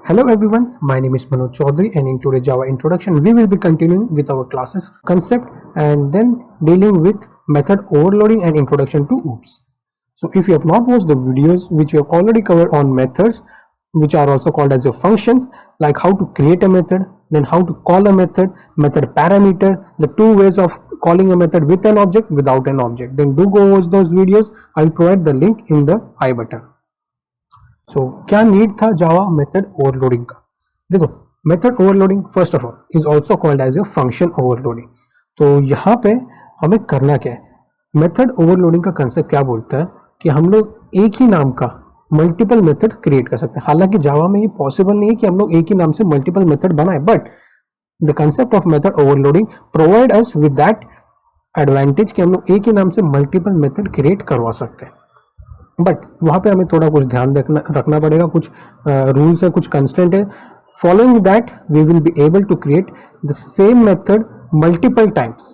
Hello everyone, my name is Manoj Chaudhary and in today's Java introduction we will be continuing with our classes concept and then dealing with method overloading and introduction to OOPS. So if you have not watched the videos which we have already covered on methods which are also called as your functions, like how to create a method, then how to call a method parameter, the two ways of calling a method with an object, without an object, then do go watch those videos. I will provide the link in the I button. सो क्या need था जावा method overloading का? देखो, method overloading first of all is also called as a function overloading. तो यहाँ पे हमें करना क्या है? मेथड ओवरलोडिंग का कंसेप्ट क्या बोलता है कि हम लोग एक ही नाम का मल्टीपल मेथड क्रिएट कर सकते हैं. हालांकि जावा में ये पॉसिबल नहीं है कि हम लोग एक ही नाम से मल्टीपल मेथड बनाए, but the concept of method overloading provide us with that advantage कि हम लोग एक ही नाम से मल्टीपल मेथड क्रिएट करवा सकते हैं. बट वहां पे हमें थोड़ा कुछ ध्यान रखना पड़ेगा, कुछ रूल्स है, कुछ कंस्टेंट है. Following that we will be able to create the same method multiple times.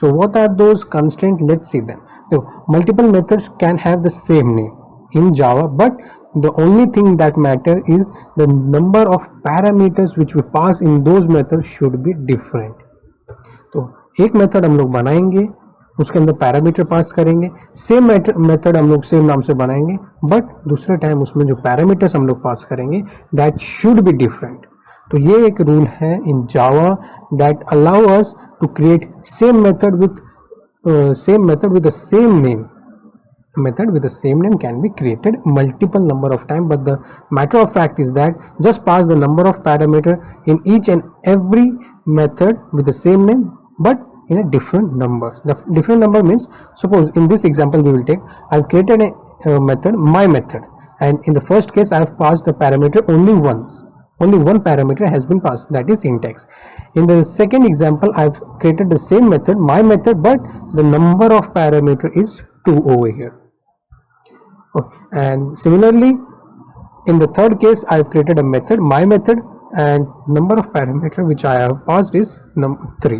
So what are those constant? Let's see them. देखो, multiple methods can have the same name in Java, but the only thing that matter is the number of parameters which we pass in those methods should be different. तो एक method हम लोग बनाएंगे, उसके अंदर parameter pass करेंगे, same method हम लोग सेम नाम से बनाएंगे, बट दूसरे टाइम उसमें जो पैरामीटर्स हम लोग पास करेंगे दैट शुड बी डिफरेंट. तो ये एक रूल है in Java that allow us to create same method with the same name. Method with the same name can be created multiple number of time, but the matter of fact is that just pass the number of parameter in each and every method with the same name but in a different number. The different number means, suppose in this example we will take, I have created a method, my method, and in the first case I have passed the parameter only once. Only one parameter has been passed, that is int x. In the second example I have created the same method, my method, but the number of parameter is 2 over here. Okay. And similarly in the third case I have created a method, my method, and number of parameter which I have passed is 3.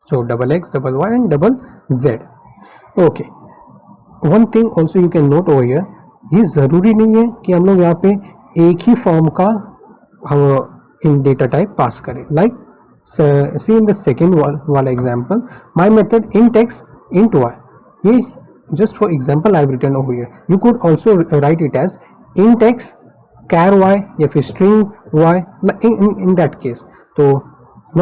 So double x, double y and double z. Okay, one thing also you can note over here, ये जरूरी नहीं है कि हम लोग यहाँ पे एक ही फॉर्म का इन डेटा टाइप पास करें. Like see in the second वाला example, my method int x int y. ये just for example I have written over here. You could also write it as int x char y या फिर string y in that case. तो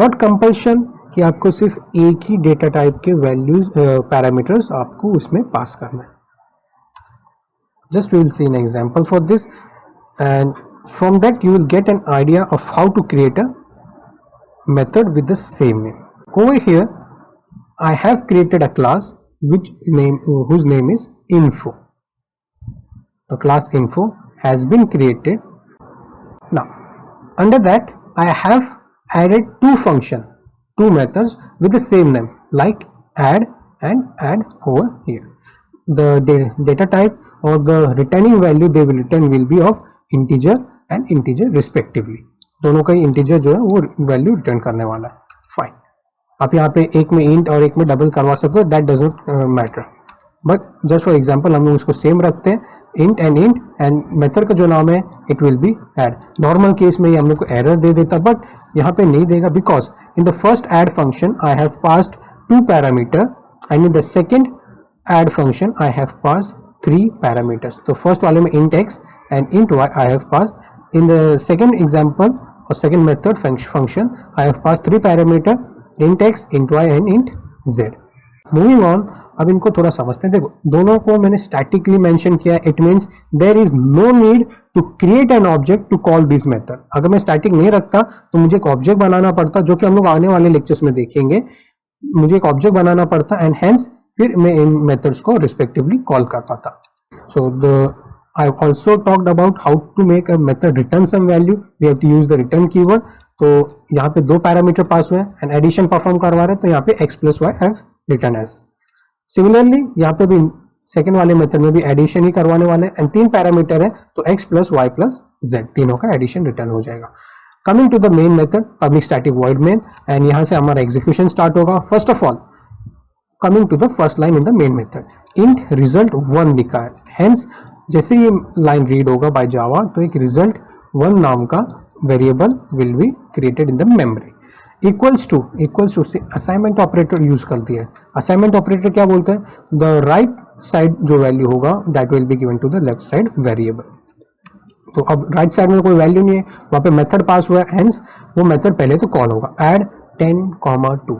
not compulsion कि आपको सिर्फ एक ही data type के values parameters आपको उसमें पास करना है. Just we will see an example for this, and from that you will get an idea of how to create a method with the same name. Over here I have created a class whose name is info. The class info has been created. Now under that I have added two methods with the same name, like add and add over here. The data type or the returning value they will return will be of integer and integer respectively. दोनों का integer जो है वो value return करने वाला है. Fine. आप यहाँ पे एक में int और एक में डबल करवा सकते हो, that does not matter, but just for example हम लोग उसको सेम रखते हैं, int एंड मेथड का जो नाम है it will be add. Normal case में ये हम लोग को एरर दे देता, बट यहाँ पे नहीं देगा, because in the first add function I have passed 2 parameter and in the second add function I have passed 3 parameters. तो फर्स्ट वाले में int x and int y I have passed. In the second example और second method function I have passed 3 parameter, int x, int y and int z. Moving on, अब इनको थोड़ा समझते हैं. देखो, दोनों को मैंने स्टैटिकली मेंशन किया. It means there is no need to create an object to call this method. अगर मैं स्टैटिक नहीं रखता तो मुझे एक ऑब्जेक्ट बनाना पड़ता, जो कि हम लोग आने वाले लेक्चर्स में देखेंगे. मुझे एक ऑब्जेक्ट बनाना पड़ता एंड हेंस फिर मैं इन मेथड्स को रिस्पेक्टिवली कॉल कर पाता. सो I have also talked about how to make a method return some value. We have to use the return keyword. तो यहाँ पे 2 पैरामीटर पास हुए हैं एंड एडिशन परफॉर्म करवा रहे हैं, तो यहाँ पे x plus y have written as. Similarly यहाँ पे भी सेकेंड वाले मेथड में भी एडिशन ही करवाने वाले हैं एंड 3 पैरामीटर है, तो x plus y plus z तीनों का एडिशन रिटर्न हो जाएगा. Coming to the main method, public static void main, and यहाँ से हमारा एग्जीक्यूशन स्टार्ट होगा. First of all coming to the first line in the main method, int result 1 दिखा है. हेंस जैसे ये लाइन रीड होगा बाय जावा तो एक रिजल्ट वन नाम का variable will be created in the memory. Equals to से असाइनमेंट ऑपरेटर यूज कर दिया है। असाइनमेंट ऑपरेटर क्या बोलता है, द राइट साइड जो वैल्यू होगा that will be given to the left side variable. तो अब राइट साइड में कोई वैल्यू नहीं है, वहां पे मेथड पास हुआ है, हेंस वो मेथड पहले तो कॉल होगा ऐड 10, 2।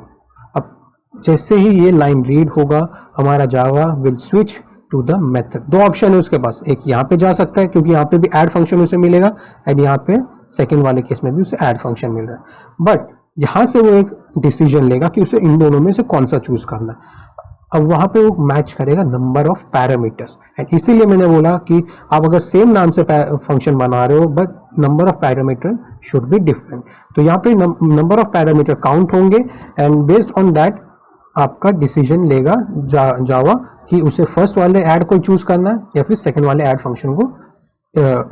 अब जैसे ही ये लाइन रीड होगा हमारा Java will switch to the method. दो ऑप्शन है उसके पास, एक यहाँ पे जा सकता है क्योंकि यहाँ पे भी ऐड फंक्शन उसे मिलेगा, एंड यहाँ पे सेकंड वाले केस में भी उसे ऐड फंक्शन मिल रहा है। बट यहाँ से वो एक डिसीजन लेगा कि उसे इन दोनों में से कौन सा चूज करना है। अब वहां पे वो मैच करेगा नंबर ऑफ पैरामीटर्स, एंड इसीलिए मैंने बोला कि आप अगर सेम नाम से फंक्शन बना रहे हो but number of parameter should be different, तो यहाँ पे नंबर ऑफ पैरामीटर काउंट होंगे एंड बेस्ड ऑन दैट आपका डिसीजन लेगा जावा कि उसे फर्स्ट वाले ऐड को चूज करना है या फिर सेकंड वाले ऐड फंक्शन को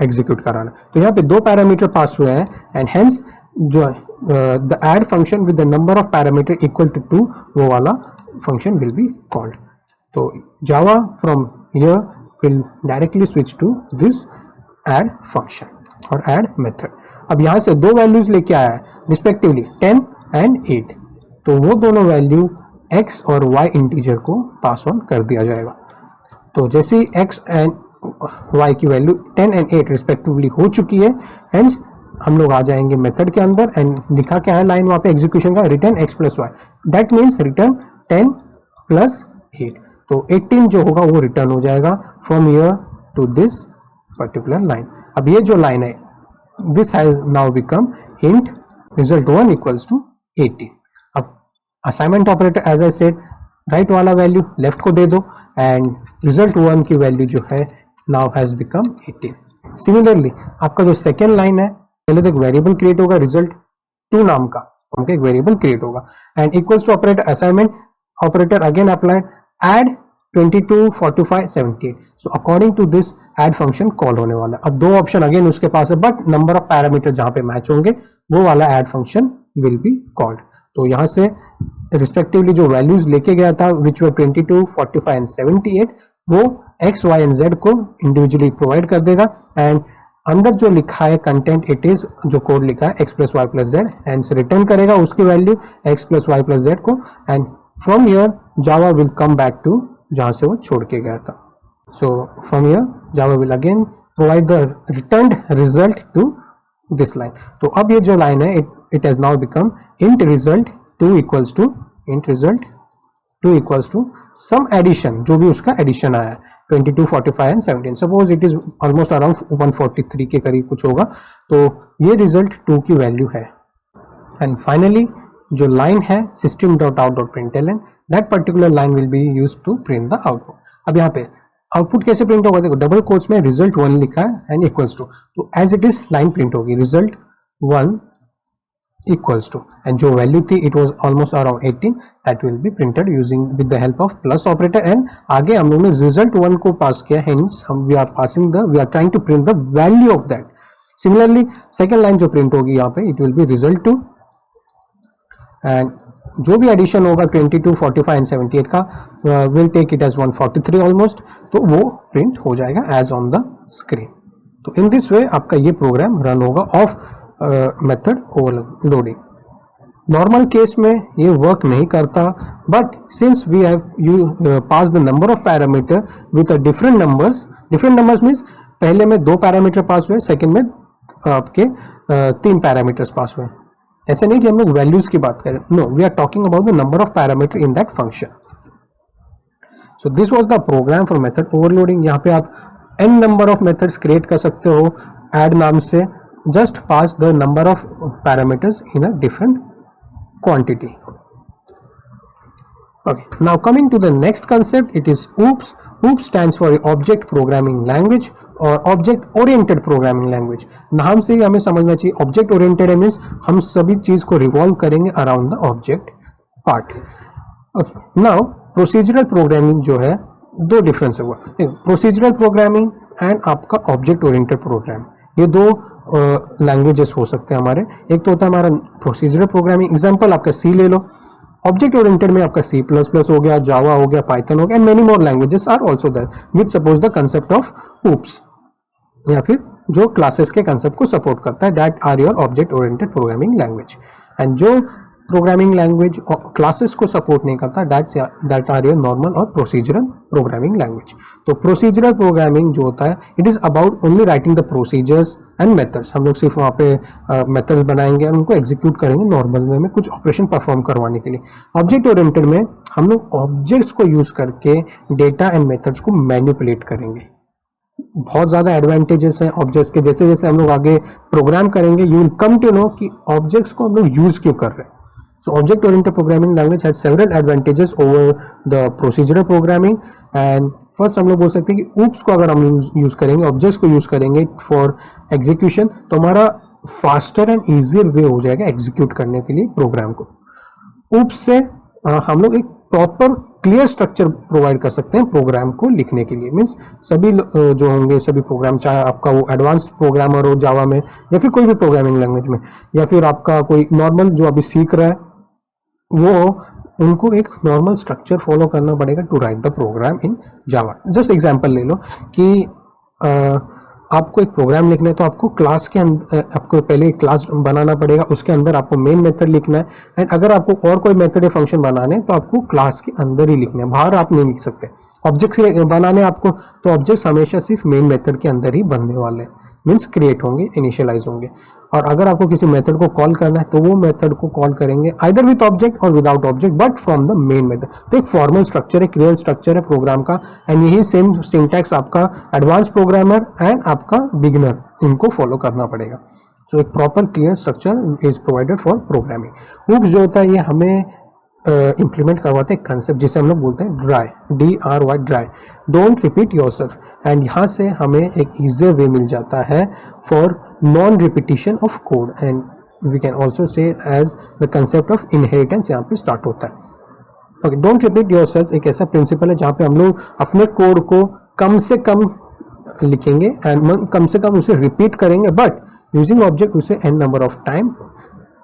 एग्जीक्यूट कराना। तो यहाँ पे दो पैरामीटर पास हुए हैं एंड हेंस जो the add function with the number of parameter equal to 2 वो वाला function will be called. तो Java from here will directly switch to this add function और add method। अब यहाँ से दो वैल्यूज लेके आया है रिस्पेक्टिवली 10 and 8, तो वो दोनों वैल्यू x और y इंटीजर को पास ऑन कर दिया जाएगा। तो जैसे ही x एंड y की वैल्यू 10 and 8 रिस्पेक्टिवली हो चुकी है, हेंस हम लोग आ जाएंगे मेथड के अंदर एंड लिखा क्या है लाइन वहां पे एग्जीक्यूशन का, return x plus y, that means return 10 plus 8। तो 18 जो होगा वो रिटर्न हो जाएगा from here to this particular line. अब ये जो लाइन है this has now become int result 1 equals to 18। अब assignment operator as I said right वाला वैल्यू लेफ्ट को दे दो एंड रिजल्ट 1 की वैल्यू जो है नाउ हैज बिकम 18। सिमिलरली आपका जो सेकेंड लाइन है, पहले तो एक वेरिएबल क्रिएट होगा रिजल्ट 2 नाम का, उनका एक वेरिएबल क्रिएट होगा and equals to operator assignment operator again applied add 22, 45, 78। So according to this add function call होने वाला है। अब दो ऑप्शन अगेन उसके पास है बट नंबर ऑफ पैरामीटर जहां पे मैच होंगे वो वाला add function will be called. तो यहां से रिस्पेक्टिवली जो वैल्यूज लेके गया था विच वर 22, 45 एंड 78 वो x, y एंड z को इंडिविजुअली प्रोवाइड कर देगा एंड अंदर जो लिखा है कंटेंट इट इज जो कोड लिखा है x plus y plus z and return करेगा उसकी value x plus y plus z को and from here Java will come back to जहां से वो छोड़ के गया था। So from here Java will again provide the returned result to this line. तो अब ये जो लाइन है it has now become int result 2 equals to int result 2 equals to sum addition, जो भी उसका एडिशन आया है 22, 45 and 17। Suppose it is almost around 143 के करीब कुछ होगा, तो ये रिजल्ट 2 की वैल्यू है। एंड फाइनली जो लाइन है system.out.println that particular line will be used to print the output. अब यहाँ पे आउटपुट कैसे प्रिंट होगा, देखो डबल कोट्स में रिजल्ट 1 लिखा है एंड इक्वल्स टू, तो as it is line print होगी रिजल्ट 1 इक्वल्स टू एंड जो वैल्यू थी it was almost around 18 that will be printed using with the help of plus operator and आगे हम लोग ने रिजल्ट 1 को पास किया, हेंस हम we are trying to print the value of that. Similarly second line जो print होगी यहाँ पे it will be result 2 and जो भी एडिशन होगा 22, 45 एंड 78 का will take it as 143 almost, तो वो प्रिंट हो जाएगा एज ऑन द स्क्रीन। तो इन दिस वे आपका ये प्रोग्राम रन होगा of method overloading. Normal case में ये वर्क नहीं करता but since we have pass the number of parameter with different numbers means पहले में 2 पैरामीटर पास हुए, सेकेंड में आपके 3 पैरामीटर्स पास हुए। ऐसे नहीं कि हम लोग वैल्यूज की बात करें, no we are talking about the number of parameter in that function. So this was the program for method overloading. यहाँ पे आप n number of methods create कर सकते हो ऐड नाम से, just pass the number of parameters in a different quantity. Okay, now coming to the next concept, it is OOPS. OOPS stands for Object Programming Language और Object Oriented Programming Language। नाम से ही हमें समझना चाहिए Object Oriented means हम सभी चीज को रिवॉल्व करेंगे around the object part. Okay, now procedural programming जो है दो डिफरेंस हुआ, प्रोसीजरल प्रोग्रामिंग एंड आपका ऑब्जेक्ट ओरिएंटेड प्रोग्राम, ये दो लैंग्वेजेस हो सकते हैं हमारे। एक तो होता है हमारा प्रोसीजरल प्रोग्रामिंग, एग्जांपल आपका सी ले लो, ऑब्जेक्ट ओरिएंटेड में आपका C++ हो गया, जावा हो गया, पाइथन हो गया and many more languages are also there with suppose the concept of OOPS या फिर जो क्लासेस के कंसेप्ट को सपोर्ट करता है, that are your object oriented programming language. And जो प्रोग्रामिंग लैंग्वेज क्लासेस को सपोर्ट नहीं करता, दैट आर योर नॉर्मल और प्रोसीजरल प्रोग्रामिंग लैंग्वेज। तो प्रोसीजरल प्रोग्रामिंग जो होता है, it is about only writing the procedures and methods. हम लोग सिर्फ वहाँ पे मेथड्स बनाएंगे और उनको एग्जीक्यूट करेंगे नॉर्मल वे में, कुछ ऑपरेशन परफॉर्म करवाने के लिए। ऑब्जेक्ट ओरिएंटेड में हम लोग ऑब्जेक्ट्स को यूज करके डेटा एंड मेथड्स को मैनिपुलेट करेंगे। बहुत ज्यादा एडवांटेजेस हैं ऑब्जेक्ट्स के। जैसे जैसे हम लोग आगे प्रोग्राम करेंगे, you will come to know कि ऑब्जेक्ट्स को हम लोग यूज क्यों कर रहे हैं। So object oriented programming language has several advantages over the procedural programming। and first हम लोग बोल सकते हैं कि oops को अगर हम यूज करेंगे, ऑब्जेक्ट्स को यूज करेंगे फॉर एग्जीक्यूशन, तो हमारा फास्टर एंड इजियर वे हो जाएगा एग्जीक्यूट करने के लिए प्रोग्राम को। oops से हम लोग एक प्रॉपर क्लियर स्ट्रक्चर प्रोवाइड कर सकते हैं प्रोग्राम को लिखने के लिए। मीन्स सभी जो होंगे, सभी प्रोग्राम, चाहे आपका वो एडवांस प्रोग्रामर हो जावा में या फिर कोई भी प्रोग्रामिंग लैंग्वेज में, या फिर आपका कोई नॉर्मल जो अभी सीख रहा है, वो उनको एक नॉर्मल स्ट्रक्चर फॉलो करना पड़ेगा to write the program in Java. Just example ले लो कि आपको एक प्रोग्राम लिखना है, तो आपको क्लास के अंदर आपको पहले एक क्लास बनाना पड़ेगा, उसके अंदर आपको मेन मेथड लिखना है। एंड अगर आपको और कोई मेथड या फंक्शन बनाने हैं तो आपको क्लास के अंदर ही लिखना है, बाहर आप नहीं लिख सकते। ऑब्जेक्ट्स बनाने आपको, तो ऑब्जेक्ट्स हमेशा सिर्फ मेन मेथड के अंदर ही बनने वाले हैं, मीन्स क्रिएट होंगे, इनिशियलाइज होंगे। और अगर आपको किसी मेथड को कॉल करना है तो वो मेथड को कॉल करेंगे आइदर विद ऑब्जेक्ट और without object, but from the main method. तो एक फॉर्मल स्ट्रक्चर है, क्लियर स्ट्रक्चर है प्रोग्राम का। एंड यही सेम सिंटैक्स आपका एडवांस प्रोग्रामर एंड आपका बिगिनर, इनको फॉलो करना पड़ेगा। सो एक proper clear structure is provided for programming. oops जो होता है, ये हमें इंप्लीमेंट करवाते हैं कंसेप्ट जिसे हम लोग बोलते हैं dry, DRY, dry, don't repeat yourself. And यहाँ से हमें एक इजियर वे मिल जाता है for non repetition of code. And we can also say as the concept of inheritance यहाँ पे स्टार्ट होता है। ओके, डोंट रिपीट योरसेल्फ एक ऐसा प्रिंसिपल है जहाँ पे हम लोग अपने कोड को कम से कम लिखेंगे एंड कम से कम उसे रिपीट करेंगे, बट यूजिंग ऑब्जेक्ट उसे n number of time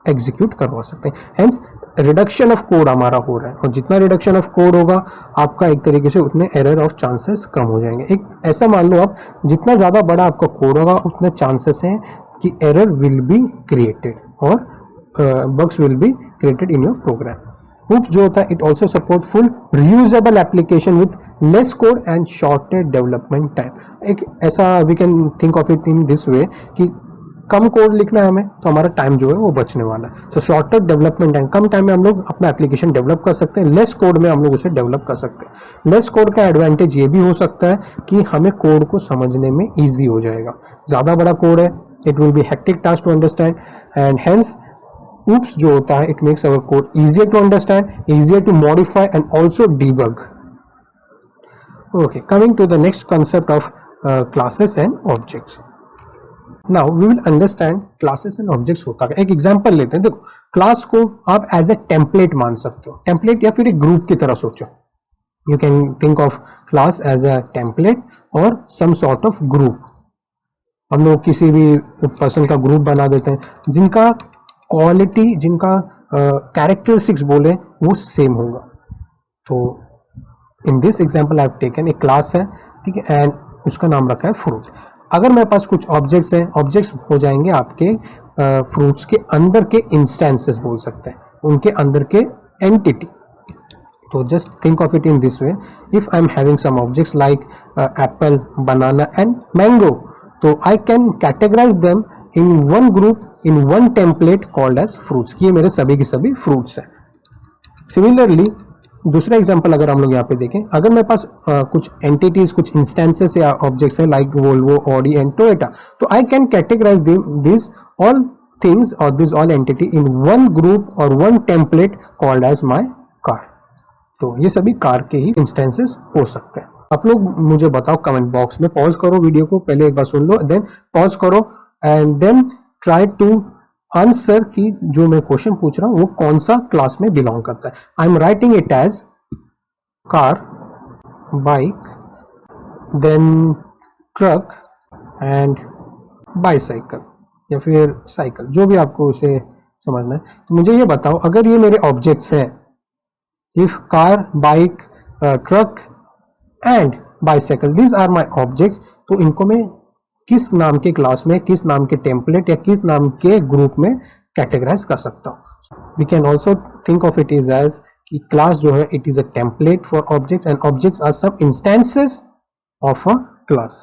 execute करवा सकते हैं। हेंस रिडक्शन ऑफ कोड हमारा हो रहा है, और जितना रिडक्शन ऑफ कोड होगा आपका एक तरीके से उतने एरर ऑफ चांसेस कम हो जाएंगे। एक ऐसा मान लो आप, जितना ज़्यादा बड़ा आपका कोड होगा उतने चांसेस हैं कि एरर विल बी क्रिएटेड और bugs will be created in your program. oops जो होता है, it also support full reusable application with less code and shorter development time. एक ऐसा we can think of it in this way कि कम code लिखना है हमें, तो हमारा टाइम जो है वो बचने वाला है। सो शॉर्टर डेवलपमेंट टाइम, कम टाइम में हम लोग अपना एप्लीकेशन डेवलप कर सकते हैं, लेस कोड में हम लोग उसे डेवलप कर सकते हैं। लेस कोड का एडवांटेज ये भी हो सकता है कि हमें कोड को समझने में ईजी हो जाएगा। ज़्यादा बड़ा कोड है, it will be hectic task to understand, and hence oops जो होता है, it makes our code easier to understand, easier to modify and also debug. Okay, coming to the next concept of classes and objects. Now we will understand classes and objects होता है। एक example लेते हैं। देखो, class को आप as a template मान सकते हो, टेम्पलेट या फिर एक ग्रुप की तरह सोचो। You can think of class as a template और सम सॉर्ट ऑफ ग्रुप। हम लोग किसी भी पर्सन का ग्रुप बना देते हैं जिनका क्वालिटी, जिनका कैरेक्टरिस्टिक्स बोले वो सेम होगा। तो in this example I have taken एक क्लास है, ठीक है, एंड उसका नाम रखा है फ्रूट। अगर मेरे पास कुछ ऑब्जेक्ट्स हैं, ऑब्जेक्ट्स हो जाएंगे आपके फ्रूट्स के अंदर के इंस्टेंसेस बोल सकते हैं, उनके अंदर के एंटिटी। तो just think of it in this way, if I am having some objects like apple, banana and mango, तो I can categorize them in one group in one template called as fruits, ये मेरे सभी के सभी fruits हैं। Similarly दूसरा example अगर हम लोग यहाँ पे देखें, अगर मेरे पास कुछ एंटिटीज, कुछ इंस्टेंसेस या ऑब्जेक्ट्स हैं like Volvo, Audi and Toyota, तो I can categorize this all things और this all entity in one group और one template called as my car. तो ये सभी कार के ही इंस्टेंसेस हो सकते हैं। आप लोग मुझे बताओ कमेंट बॉक्स में, पॉज करो वीडियो को, पहले एक बार सुन लो, देन पॉज करो and then try to answer कि जो मैं क्वेश्चन पूछ रहा हूं वो कौन सा क्लास में बिलोंग करता है। I am writing it as car, bike, then truck and bicycle या फिर साइकिल, जो भी आपको उसे समझना है। तो मुझे ये बताओ, अगर ये मेरे ऑब्जेक्ट्स हैं, if car, bike, truck and bicycle, these are my objects, तो इनको मैं किस नाम के क्लास में, किस नाम के टेम्पलेट या किस नाम के ग्रुप में कैटेगराइज कर सकता हूँ। We can also think of it is as कि क्लास जो है it is a template for object and objects are some instances of a class.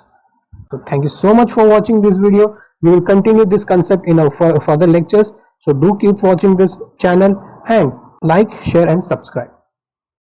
So thank you so much for watching this video. We will continue this concept in our further lectures. So do keep watching this channel and like, share and subscribe.